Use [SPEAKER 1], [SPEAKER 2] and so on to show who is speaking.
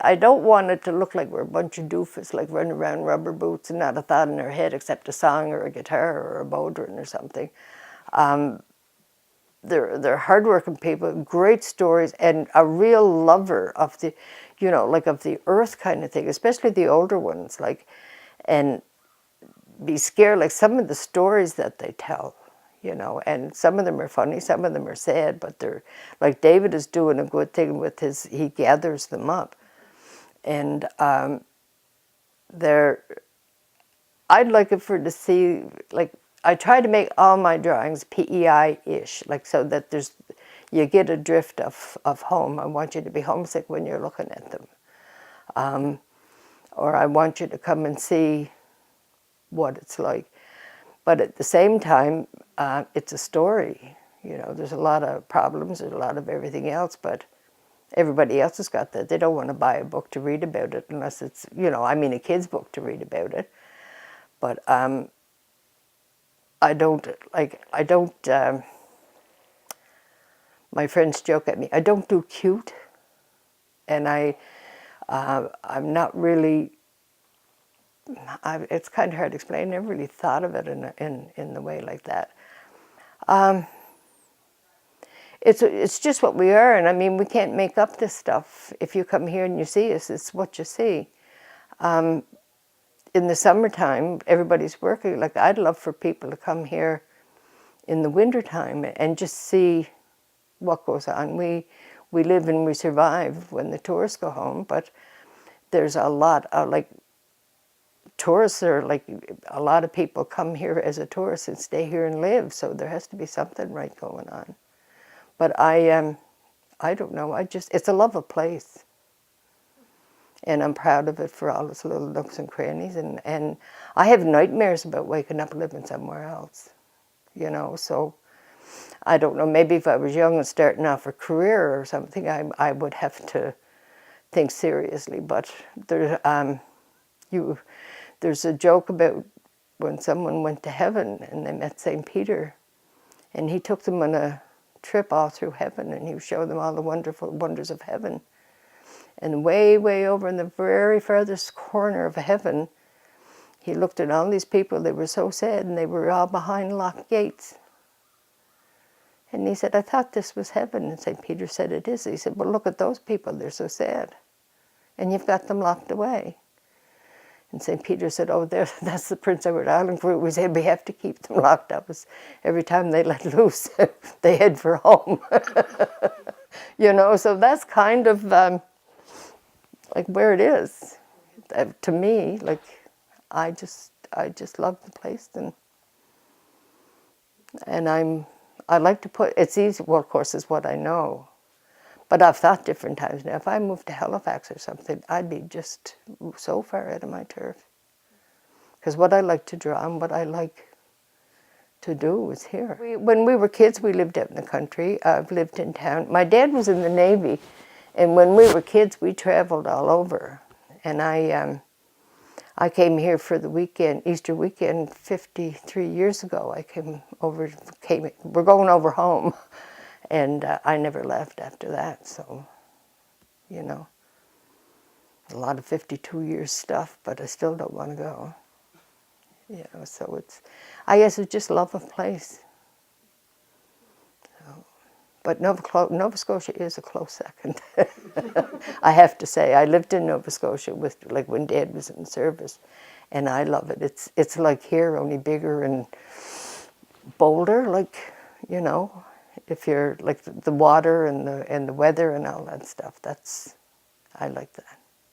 [SPEAKER 1] I don't want it to look like we're a bunch of doofus, like running around rubber boots and not a thought in our head except a song or a guitar or a bodhrán or something. They're hardworking people, great stories, and a real lover of the, like of the earth kind of thing, especially the older ones, like, and be scared, like some of the stories that they tell, and some of them are funny, some of them are sad, but they're, like David is doing a good thing with he gathers them up. And I'd like it to see, like, I try to make all my drawings PEI-ish, like so that you get a drift of home. I want you to be homesick when you're looking at them. Or I want you to come and see what it's like. But at the same time, it's a story. There's a lot of problems, there's a lot of everything else, but everybody else has got that. They don't want to buy a book to read about it unless it's, a kid's book to read about it. But my friends joke at me, I don't do cute, and I'm not really, it's kind of hard to explain. I never really thought of it in the way like that. It's just what we are, and I mean, we can't make up this stuff. If you come here and you see us, it's what you see. In the summertime, everybody's working. Like, I'd love for people to come here in the wintertime and just see what goes on. We live and we survive when the tourists go home, but there's a lot of, like, tourists are, like, a lot of people come here as a tourist and stay here and live, so there has to be something right going on. But I don't know, it's a lovely place. And I'm proud of it for all its little nooks and crannies. And I have nightmares about waking up living somewhere else, so I don't know, maybe if I was young and starting off a career or something, I would have to think seriously. But there's a joke about when someone went to heaven and they met St. Peter, and he took them on a trip all through heaven, and he showed them all the wonderful wonders of heaven. And way, way over in the very farthest corner of heaven, he looked at all these people. They were so sad, and they were all behind locked gates. And he said, I thought this was heaven. And St. Peter said, it is. He said, well, look at those people. They're so sad. And you've got them locked away. And St. Peter said, oh, that's the Prince Edward Island fruit. We said we have to keep them locked up. Every time they let loose, they head for home. So that's kind of like where it is. To me, like, I just love the place, and I like to put, it's easy, well, of course, it's what I know. But I've thought different times now, if I moved to Halifax or something, I'd be just so far out of my turf. Because what I like to draw and what I like to do is here. When we were kids, we lived out in the country. I've lived in town. My dad was in the Navy, and when we were kids, we traveled all over. And I came here for the weekend, Easter weekend, 53 years ago. We're going over home. And I never left after that, so, a lot of 52 years stuff, but I still don't want to go. So I guess it's just love of place. So, but Nova Scotia is a close second. I have to say, I lived in Nova Scotia when Dad was in service, and I love it. It's like here, only bigger and bolder, like, if you're like the water and the weather and all that stuff. I like that.